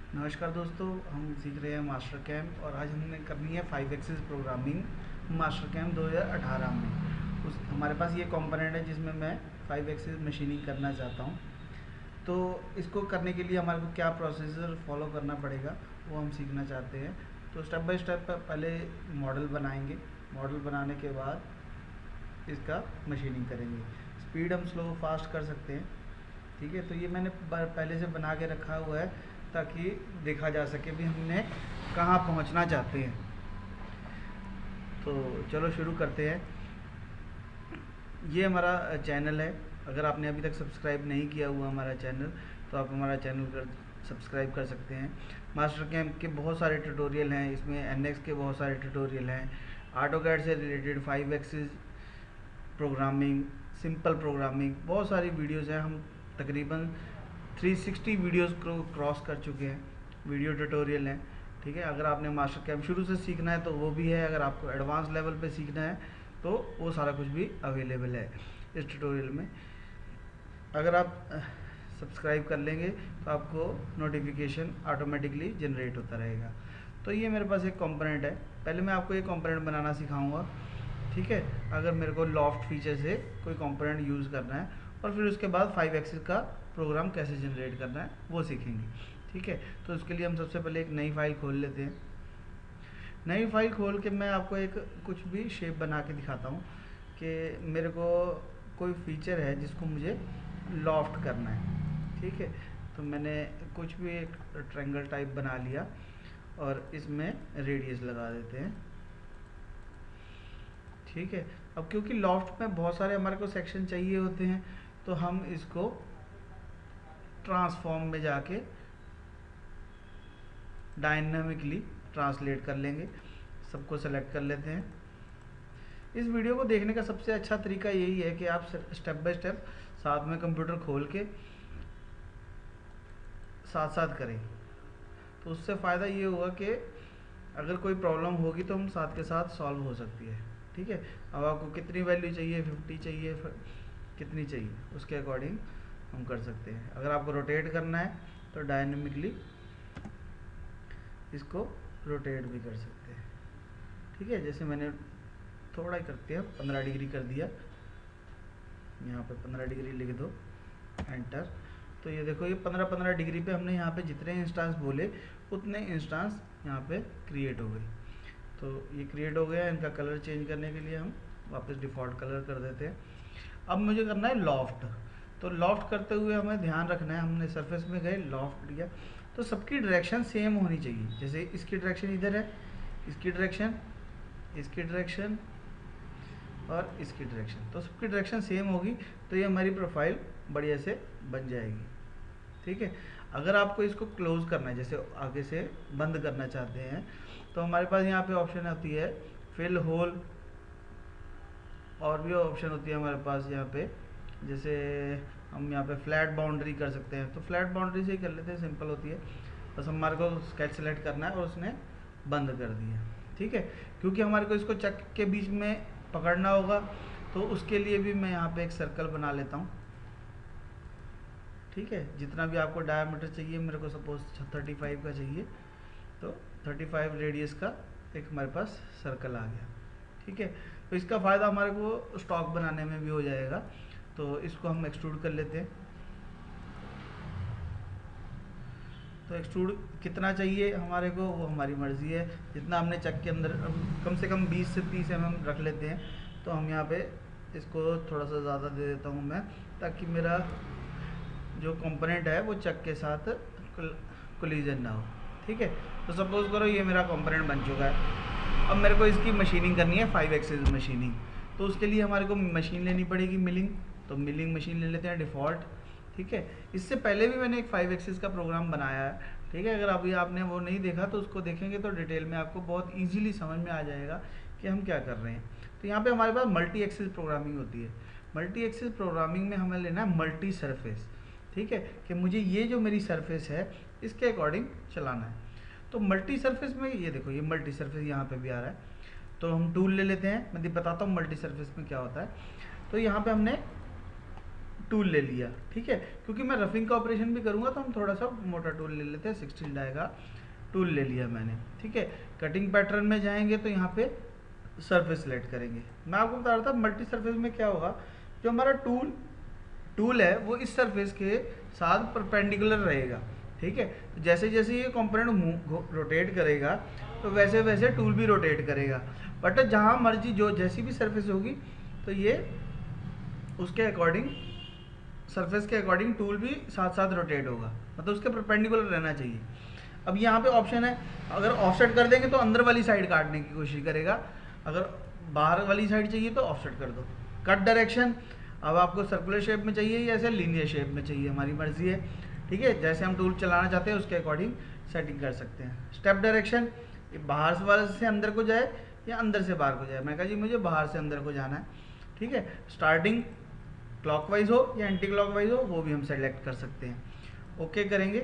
नमस्कार दोस्तों, हम सीख रहे हैं मास्टर कैम्प और आज हमने करनी है 5 एक्सिस प्रोग्रामिंग मास्टर कैम्प 2018 में। उस हमारे पास ये कंपोनेंट है जिसमें मैं 5 एक्सिस मशीनिंग करना चाहता हूँ। तो इसको करने के लिए हमारे को क्या प्रोसीजर फॉलो करना पड़ेगा वो हम सीखना चाहते हैं। तो स्टेप बाय स्टेप पहले मॉडल बनाएंगे, मॉडल बनाने के बाद इसका मशीनिंग करेंगे। स्पीड हम स्लो फास्ट कर सकते हैं, ठीक है। तो ये मैंने पहले से बना के रखा हुआ है ताकि देखा जा सके भी हमने कहाँ पहुँचना चाहते हैं। तो चलो शुरू करते हैं। ये हमारा चैनल है। अगर आपने अभी तक सब्सक्राइब नहीं किया हुआ हमारा चैनल तो आप हमारा चैनल सब्सक्राइब कर सकते हैं। मास्टर कैम्प के बहुत सारे ट्यूटोरियल हैं, इसमें एनएक्स के बहुत सारे ट्यूटोरियल हैं, ऑटोकैड से related 5 axis programming, simple programming, बहुत सारी वीडियोज़ हैं। हम तकरीबन 360 वीडियोज़ को क्रॉस कर चुके हैं, वीडियो ट्यूटोरियल हैं, ठीक है। अगर आपने मास्टर कैम्प शुरू से सीखना है तो वो भी है, अगर आपको एडवांस लेवल पे सीखना है तो वो सारा कुछ भी अवेलेबल है इस ट्यूटोरियल में। अगर आप सब्सक्राइब कर लेंगे तो आपको नोटिफिकेशन ऑटोमेटिकली जनरेट होता रहेगा। तो ये मेरे पास एक कंपोनेंट है। पहले मैं आपको ये कंपोनेंट बनाना सिखाऊंगा, ठीक है। अगर मेरे को लॉफ्ट फीचर से कोई कंपोनेंट यूज़ करना है और फिर उसके बाद 5 एक्सिस का प्रोग्राम कैसे जनरेट करना है वो सीखेंगे, ठीक है। तो उसके लिए हम सबसे पहले एक नई फाइल खोल लेते हैं। नई फाइल खोल के मैं आपको एक कुछ भी शेप बना के दिखाता हूँ कि मेरे को कोई फीचर है जिसको मुझे लॉफ्ट करना है, ठीक है। तो मैंने कुछ भी एक ट्रायंगल टाइप बना लिया और इसमें रेडियस लगा देते हैं, ठीक है। अब क्योंकि लॉफ्ट में बहुत सारे हमारे को सेक्शन चाहिए होते हैं तो हम इसको ट्रांसफॉर्म में जाके डायनामिकली ट्रांसलेट कर लेंगे। सबको सेलेक्ट कर लेते हैं। इस वीडियो को देखने का सबसे अच्छा तरीका यही है कि आप स्टेप बाय स्टेप साथ में कंप्यूटर खोल के साथ साथ करें। तो उससे फ़ायदा ये हुआ कि अगर कोई प्रॉब्लम होगी तो हम साथ के साथ सॉल्व हो सकती है, ठीक है। अब आपको कितनी वैल्यू चाहिए, 50 चाहिए, कितनी चाहिए, उसके अकॉर्डिंग हम कर सकते हैं। अगर आपको रोटेट करना है तो डायनेमिकली इसको रोटेट भी कर सकते हैं, ठीक है। जैसे मैंने थोड़ा ही करते हैं, 15 डिग्री कर दिया, यहाँ पे 15 डिग्री लिख दो, एंटर। तो ये देखो, ये 15-15 डिग्री पे हमने यहाँ पे जितने इंस्टांस बोले उतने इंस्टांस यहाँ पे क्रिएट हो गए। तो ये क्रिएट हो गया। इनका कलर चेंज करने के लिए हम वापस डिफ़ॉल्ट कलर कर देते हैं। अब मुझे करना है लॉफ्ट। तो लॉफ्ट करते हुए हमें ध्यान रखना है, हमने सरफेस में गए, लॉफ्ट लिया तो सबकी डायरेक्शन सेम होनी चाहिए। जैसे इसकी डायरेक्शन इधर है, इसकी डायरेक्शन, इसकी डायरेक्शन और इसकी डायरेक्शन, तो सबकी डायरेक्शन सेम होगी तो ये हमारी प्रोफाइल बढ़िया से बन जाएगी, ठीक है। अगर आपको इसको क्लोज करना है, जैसे आगे से बंद करना चाहते हैं, तो हमारे पास यहाँ पे ऑप्शन होती है फिल होल, और भी ऑप्शन होती है हमारे पास यहाँ पे। जैसे हम यहाँ पे फ्लैट बाउंड्री कर सकते हैं, तो फ्लैट बाउंड्री से ही कर लेते हैं, सिंपल होती है। बस हमारे को स्केच सेलेक्ट करना है और उसने बंद कर दिया, ठीक है। क्योंकि हमारे को इसको चक के बीच में पकड़ना होगा तो उसके लिए भी मैं यहाँ पे एक सर्कल बना लेता हूँ, ठीक है। जितना भी आपको डायमीटर चाहिए, मेरे को सपोज 35 का चाहिए तो 35 रेडियस का एक हमारे पास सर्कल आ गया, ठीक है। तो इसका फ़ायदा हमारे को स्टॉक बनाने में भी हो जाएगा। तो इसको हम एक्सट्रूड कर लेते हैं। तो एक्सट्रूड कितना चाहिए हमारे को वो हमारी मर्ज़ी है, जितना हमने चक के अंदर, कम से कम 20 से 30 mm रख लेते हैं। तो हम यहाँ पे इसको थोड़ा सा ज़्यादा दे देता हूँ मैं, ताकि मेरा जो कंपोनेंट है वो चक के साथ कोलिजन ना हो, ठीक है। तो सपोज़ करो ये मेरा कंपोनेंट बन चुका है। अब मेरे को इसकी मशीनिंग करनी है, 5 एक्सिस मशीनिंग। तो उसके लिए हमारे को मशीन लेनी पड़ेगी, मिलिंग। तो मिलिंग मशीन ले लेते हैं डिफ़ॉल्ट, ठीक है। इससे पहले भी मैंने एक 5 एक्सिस का प्रोग्राम बनाया है, ठीक है। अगर अभी आपने वो नहीं देखा तो उसको देखेंगे तो डिटेल में आपको बहुत ईजीली समझ में आ जाएगा कि हम क्या कर रहे हैं। तो यहाँ पे हमारे पास मल्टी एक्सिस प्रोग्रामिंग होती है। मल्टी एक्सिस प्रोग्रामिंग में हमें लेना है मल्टी सरफेस, ठीक है, कि मुझे ये जो मेरी सरफेस है इसके अकॉर्डिंग चलाना है। तो मल्टी सरफेस में ये देखो, ये मल्टी सरफेस यहाँ पे भी आ रहा है। तो हम टूल ले लेते हैं, मैं बताता हूँ मल्टी सरफेस में क्या होता है। तो यहाँ पे हमने टूल ले लिया, ठीक है, क्योंकि मैं रफिंग का ऑपरेशन भी करूँगा तो हम थोड़ा सा मोटा टूल ले लेते हैं। 16 डाई का टूल ले लिया मैंने, ठीक है। कटिंग पैटर्न में जाएंगे तो यहाँ पे सरफेस सेलेक्ट करेंगे। मैं आपको बता रहा था मल्टी सरफेस में क्या होगा, जो हमारा टूल है वो इस सरफेस के साथ परपेंडिकुलर रहेगा, ठीक है। तो जैसे जैसे ये कंपोनेंट रोटेट करेगा तो वैसे वैसे टूल भी रोटेट करेगा, बट जहाँ मर्जी जो जैसी भी सरफेस होगी तो ये उसके अकॉर्डिंग, सरफेस के अकॉर्डिंग टूल भी साथ साथ रोटेट होगा, मतलब उसके परपेंडिकुलर रहना चाहिए। अब यहाँ पे ऑप्शन है, अगर ऑफसेट कर देंगे तो अंदर वाली साइड काटने की कोशिश करेगा, अगर बाहर वाली साइड चाहिए तो ऑफसेट कर दो। कट डायरेक्शन, अब आपको सर्कुलर शेप में चाहिए या ऐसे लीनियर शेप में चाहिए, हमारी मर्जी है, ठीक है। जैसे हम टूल चलाना चाहते हैं उसके अकॉर्डिंग सेटिंग कर सकते हैं। स्टेप डायरेक्शन, बाहर से वाले से अंदर को जाए या अंदर से बाहर को जाए। मैं कहा जी मुझे बाहर से अंदर को जाना है, ठीक है। स्टार्टिंग क्लॉकवाइज हो या एंटी क्लॉकवाइज हो वो भी हम सेलेक्ट कर सकते हैं। ओके करेंगे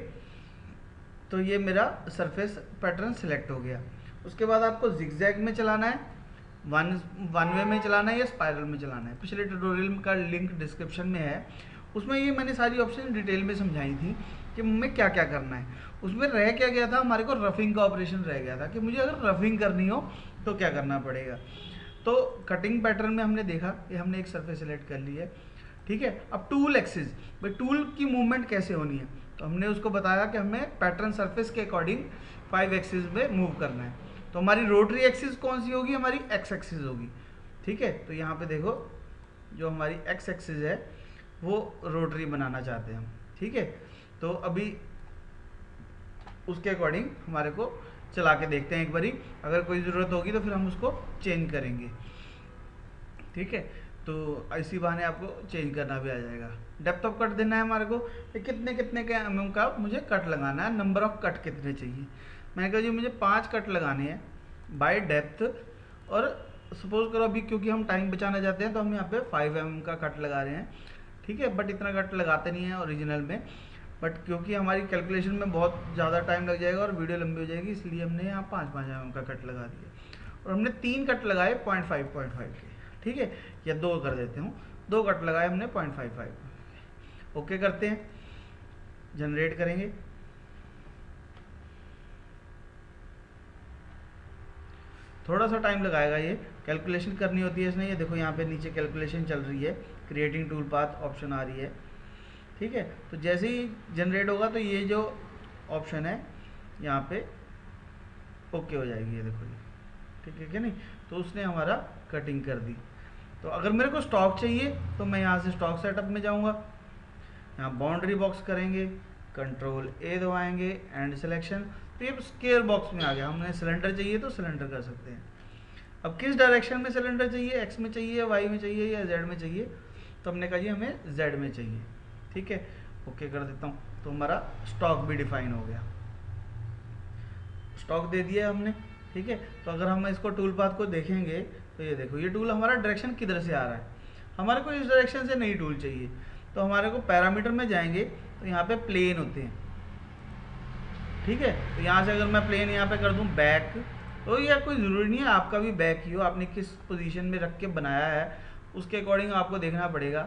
तो ये मेरा सरफेस पैटर्न सिलेक्ट हो गया। उसके बाद आपको जिगजैग में चलाना है, वन वे में चलाना है या स्पाइरल में चलाना है। पिछले ट्यूटोरियल का लिंक डिस्क्रिप्शन में है, उसमें ये मैंने सारी ऑप्शन डिटेल में समझाई थी कि हमें क्या क्या करना है। उसमें रह क्या गया था, हमारे को रफिंग का ऑपरेशन रह गया था कि मुझे अगर रफिंग करनी हो तो क्या करना पड़ेगा। तो कटिंग पैटर्न में हमने देखा कि हमने एक सरफेस सेलेक्ट कर ली है, ठीक है। अब टूल एक्सिस, भाई टूल की मूवमेंट कैसे होनी है, तो हमने उसको बताया कि हमें पैटर्न सरफेस के अकॉर्डिंग 5 एक्सिस में मूव करना है। तो हमारी रोटरी एक्सिस कौन सी होगी, हमारी एक्स एक्सिस होगी, ठीक है। तो यहाँ पे देखो जो हमारी एक्स एक्सिस है वो रोटरी बनाना चाहते हैं हम, ठीक है। तो अभी उसके अकॉर्डिंग हमारे को चला के देखते हैं एक बारी, अगर कोई ज़रूरत होगी तो फिर हम उसको चेंज करेंगे, ठीक है। तो इसी बहाने आपको चेंज करना भी आ जाएगा। डेप्थ ऑफ कट देना है हमारे को, कितने कितने के mm का मुझे कट लगाना है, नंबर ऑफ कट कितने चाहिए। मैंने कहा जी मुझे 5 कट लगाने हैं बाय डेप्थ, और सपोज करो अभी क्योंकि हम टाइम बचाना चाहते हैं तो हम यहाँ पे 5 mm का कट लगा रहे हैं, ठीक है। बट इतना कट लगाते नहीं है ओरिजिनल में, बट क्योंकि हमारी कैलकुलेशन में बहुत ज़्यादा टाइम लग जाएगा और वीडियो लंबी हो जाएगी, इसलिए हमने यहाँ 5-5 mm का कट लगा दिया। और हमने 3 कट लगाए 0.5 के, ठीक है, या 2 कर देते हूँ, 2 कट लगाए हमने 0.55। ओके करते हैं, जनरेट करेंगे। थोड़ा सा टाइम लगाएगा, ये कैलकुलेशन करनी होती है इसने। ये देखो यहाँ पे नीचे कैलकुलेशन चल रही है, क्रिएटिंग टूल पाथ ऑप्शन आ रही है, ठीक है। तो जैसे ही जनरेट होगा तो ये जो ऑप्शन है यहाँ पे ओके हो जाएगी, ये देखो ये, ठीक है कि नहीं। तो उसने हमारा कटिंग कर दी। तो अगर मेरे को स्टॉक चाहिए तो मैं यहाँ से स्टॉक सेटअप में जाऊँगा, यहाँ बाउंड्री बॉक्स करेंगे, कंट्रोल ए दबाएंगे, एंड सिलेक्शन, तो ये स्क्वायर बॉक्स में आ गया। हमने सिलेंडर चाहिए तो सिलेंडर कर सकते हैं। अब किस डायरेक्शन में सिलेंडर चाहिए, एक्स में चाहिए, वाई में चाहिए या जेड में चाहिए, तो हमने कहा जी हमें जेड में चाहिए, ठीक है। ओके कर देता हूँ, तो हमारा स्टॉक भी डिफाइन हो गया, स्टॉक दे दिया हमने, ठीक है। तो अगर हम इसको टूल पाथ को देखेंगे तो ये देखो ये टूल हमारा डायरेक्शन किधर से आ रहा है, हमारे को इस डायरेक्शन से नहीं टूल चाहिए। तो हमारे को पैरामीटर में जाएंगे तो यहाँ पे प्लेन होते हैं, ठीक है। तो यहाँ से अगर मैं प्लेन यहाँ पे कर दूँ बैक, तो यह कोई ज़रूरी नहीं है आपका भी बैक ही हो, आपने किस पोजीशन में रख के बनाया है उसके अकॉर्डिंग आपको देखना पड़ेगा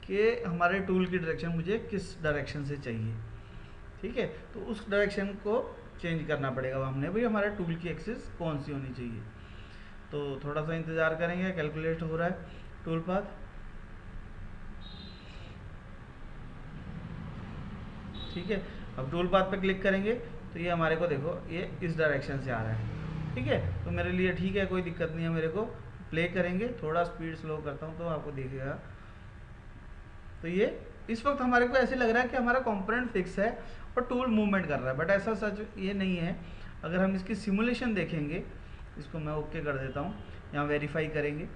कि हमारे टूल की डायरेक्शन मुझे किस डायरेक्शन से चाहिए, ठीक है। तो उस डायरेक्शन को चेंज करना पड़ेगा हमने, भाई हमारे टूल की एक्सिस कौन सी होनी चाहिए। तो थोड़ा सा इंतज़ार करेंगे, कैलकुलेट हो रहा है टूल पाथ, ठीक है। अब टूल पाथ पे क्लिक करेंगे तो ये हमारे को देखो ये इस डायरेक्शन से आ रहा है, ठीक है। तो मेरे लिए ठीक है, कोई दिक्कत नहीं है मेरे को। प्ले करेंगे, थोड़ा स्पीड स्लो करता हूँ तो आपको दिखेगा। तो ये इस वक्त हमारे को ऐसे लग रहा है कि हमारा कंपोनेंट फिक्स है और टूल मूवमेंट कर रहा है, बट ऐसा सच ये नहीं है। अगर हम इसकी सिमुलेशन देखेंगे, इसको मैं ओके कर देता हूँ, यहाँ वेरीफाई करेंगे,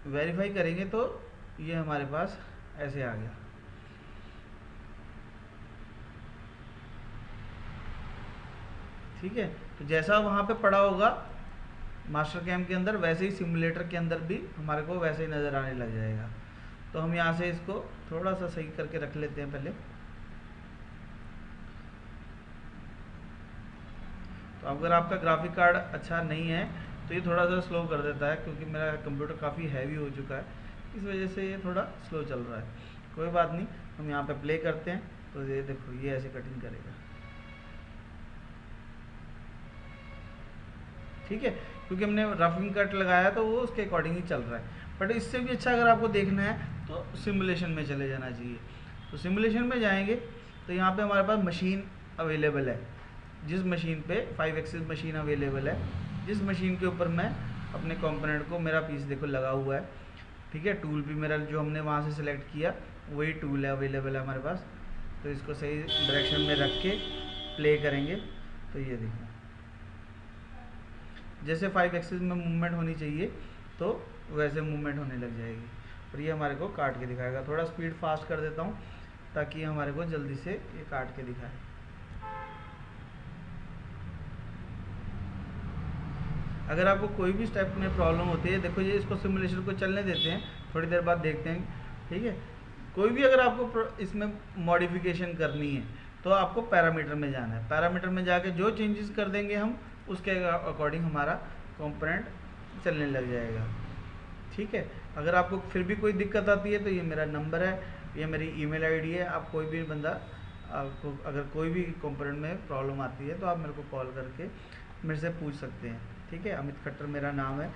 वेरीफाई करेंगे तो ये हमारे पास ऐसे आ गया, ठीक है। तो जैसा वहाँ पे पड़ा होगा मास्टर कैम के अंदर, वैसे ही सिमुलेटर के अंदर भी हमारे को वैसे ही नज़र आने लग जाएगा। तो हम यहाँ से इसको थोड़ा सा सही करके रख लेते हैं पहले। तो अगर आपका ग्राफिक कार्ड अच्छा नहीं है तो ये थोड़ा सा स्लो कर देता है, क्योंकि मेरा कंप्यूटर काफ़ी हैवी हो चुका है, इस वजह से ये थोड़ा स्लो चल रहा है। कोई बात नहीं, हम यहाँ पे प्ले करते हैं तो ये देखो ये ऐसे कटिंग करेगा, ठीक है, क्योंकि हमने रफिंग कट लगाया तो वो उसके अकॉर्डिंग ही चल रहा है। बट इससे भी अच्छा अगर आपको देखना है तो सिमुलेशन में चले जाना चाहिए। तो सिमुलेशन में जाएंगे तो यहाँ पे हमारे पास मशीन अवेलेबल है, जिस मशीन पे 5 एक्सिस मशीन अवेलेबल है, जिस मशीन के ऊपर मैं अपने कंपोनेंट को, मेरा पीस देखो लगा हुआ है, ठीक है, टूल भी मेरा जो हमने वहाँ से सिलेक्ट किया वही टूल है अवेलेबल है हमारे पास। तो इसको सही डायरेक्शन में रख के प्ले करेंगे तो ये देखो जैसे 5 एक्सिस में मूवमेंट होनी चाहिए तो वैसे मूवमेंट होने लग जाएगी, और ये हमारे को काट के दिखाएगा। थोड़ा स्पीड फास्ट कर देता हूँ ताकि हमारे को जल्दी से ये काट के दिखाए। अगर आपको कोई भी स्टेप में प्रॉब्लम होती है, देखो ये इसको सिमुलेशन को चलने देते हैं, थोड़ी देर बाद देखते हैं, ठीक है। कोई भी अगर आपको इसमें मॉडिफिकेशन करनी है तो आपको पैरामीटर में जाना है। पैरामीटर में जाके जो चेंजेस कर देंगे हम, उसके अकॉर्डिंग हमारा कंपोनेंट चलने लग जाएगा, ठीक है। अगर आपको फिर भी कोई दिक्कत आती है तो ये मेरा नंबर है, ये मेरी ईमेल आईडी है। आप कोई भी बंदा, आपको अगर कोई भी कंपोनेंट में प्रॉब्लम आती है तो आप मेरे को कॉल करके मेरे से पूछ सकते हैं, ठीक है। अमित खट्टर मेरा नाम है,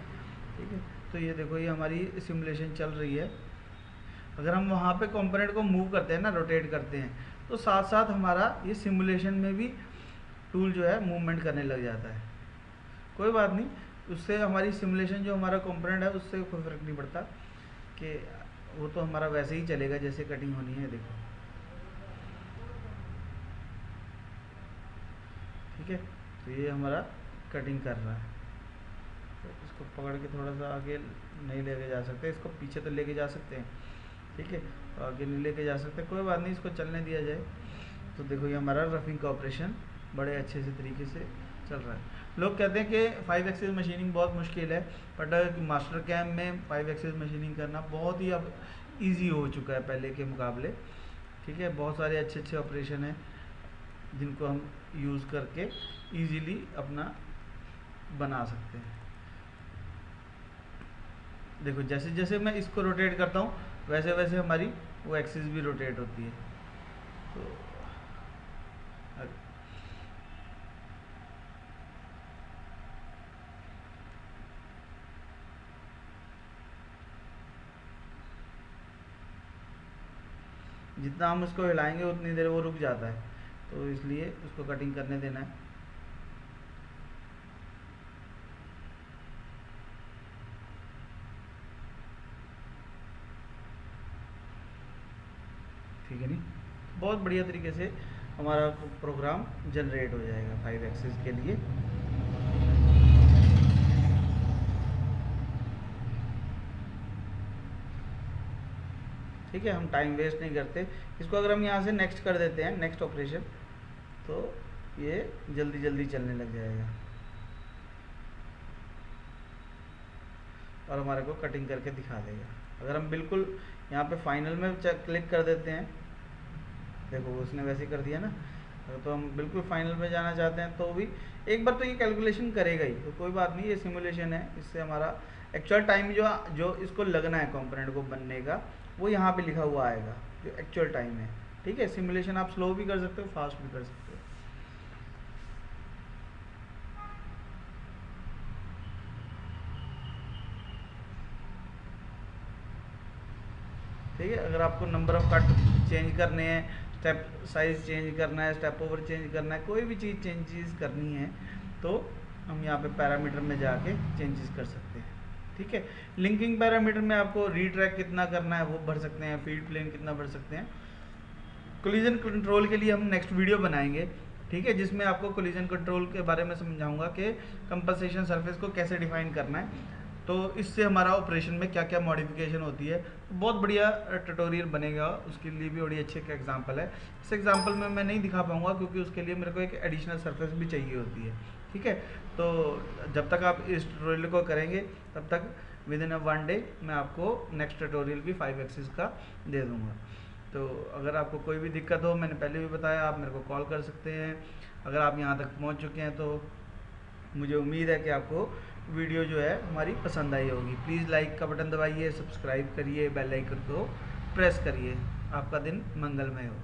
ठीक है। तो ये देखो ये हमारी सिमुलेशन चल रही है। अगर हम वहाँ पे कंपोनेंट को मूव करते हैं ना, रोटेट करते हैं, तो साथ साथ हमारा ये सिमुलेशन में भी टूल जो है मूवमेंट करने लग जाता है। कोई बात नहीं, उससे हमारी सिमुलेशन जो हमारा कंपोनेंट है उससे कोई फ़र्क नहीं पड़ता, कि वो तो हमारा वैसे ही चलेगा जैसे कटिंग होनी है। देखो ठीक है, तो ये हमारा कटिंग कर रहा है। तो इसको पकड़ के थोड़ा सा आगे नहीं लेके जा सकते, इसको पीछे तो लेके जा सकते हैं, ठीक है, तो आगे नहीं लेके जा सकते। कोई बात नहीं, इसको चलने दिया जाए। तो देखो ये हमारा रफिंग का ऑपरेशन बड़े अच्छे से तरीके से चल रहा है। लोग कहते हैं कि 5 एक्सिस मशीनिंग बहुत मुश्किल है, बट मास्टर कैम में 5 एक्सिस मशीनिंग करना बहुत ही अब ईजी हो चुका है पहले के मुकाबले, ठीक है। बहुत सारे अच्छे अच्छे ऑपरेशन हैं जिनको हम यूज़ करके ईजीली अपना बना सकते हैं। देखो जैसे जैसे मैं इसको रोटेट करता हूँ वैसे वैसे हमारी वो एक्सिस भी रोटेट होती है। तो जितना हम उसको हिलाएंगे उतनी देर वो रुक जाता है, तो इसलिए उसको कटिंग करने देना है। ठीक है नहीं, बहुत बढ़िया तरीके से हमारा प्रोग्राम जनरेट हो जाएगा 5 एक्सिस के लिए। ठीक है, हम टाइम वेस्ट नहीं करते। इसको अगर हम यहाँ से नेक्स्ट कर देते हैं, नेक्स्ट ऑपरेशन, तो ये जल्दी जल्दी चलने लग जाएगा और हमारे को कटिंग करके दिखा देगा। अगर हम बिल्कुल यहाँ पे फाइनल में क्लिक कर देते हैं, देखो उसने वैसे ही कर दिया ना, तो हम बिल्कुल फाइनल में जाना चाहते हैं तो भी एक बार तो ये कैलकुलेशन करेगा ही, तो कोई बात नहीं, ये सिमुलेशन है। इससे हमारा एक्चुअल टाइम जो इसको लगना है कंपोनेंट को बनने का, वो यहाँ पे लिखा हुआ आएगा जो एक्चुअल टाइम है, ठीक है। सिमुलेशन आप स्लो भी कर सकते हो, फास्ट भी कर सकते हो। ठीक है, अगर आपको नंबर ऑफ कट चेंज करने हैं, स्टेप साइज चेंज करना है, स्टेप ओवर चेंज करना है, कोई भी चीज़ चेंजेस करनी है तो हम यहाँ पे पैरामीटर में जाके चेंजेस कर सकते हैं, ठीक है। लिंकिंग पैरामीटर में आपको रीट्रैक कितना करना है वो भर सकते हैं, फीड प्लेन कितना भर सकते हैं। कोलिजन कंट्रोल के लिए हम नेक्स्ट वीडियो बनाएंगे, ठीक है, जिसमें आपको कोलिजन कंट्रोल के बारे में समझाऊंगा कि कंपनसेशन सरफेस को कैसे डिफाइन करना है, तो इससे हमारा ऑपरेशन में क्या क्या मॉडिफिकेशन होती है। तो बहुत बढ़िया ट्यूटोरियल बनेगा, उसके लिए भी बड़ी अच्छे का एग्जांपल है। इस एग्जांपल में मैं नहीं दिखा पाऊंगा क्योंकि उसके लिए मेरे को एक एडिशनल सरफेस भी चाहिए होती है, ठीक है। तो जब तक आप इस ट्यूटोरियल को करेंगे तब तक विद इन 1 डे मैं आपको नेक्स्ट ट्यूटोरियल भी 5 एक्सिस का दे दूँगा। तो अगर आपको कोई भी दिक्कत हो, मैंने पहले भी बताया, आप मेरे को कॉल कर सकते हैं। अगर आप यहाँ तक पहुँच चुके हैं तो मुझे उम्मीद है कि आपको वीडियो जो है हमारी पसंद आई होगी। प्लीज़ लाइक का बटन दबाइए, सब्सक्राइब करिए, बेल आइकन को प्रेस करिए। आपका दिन मंगलमय हो।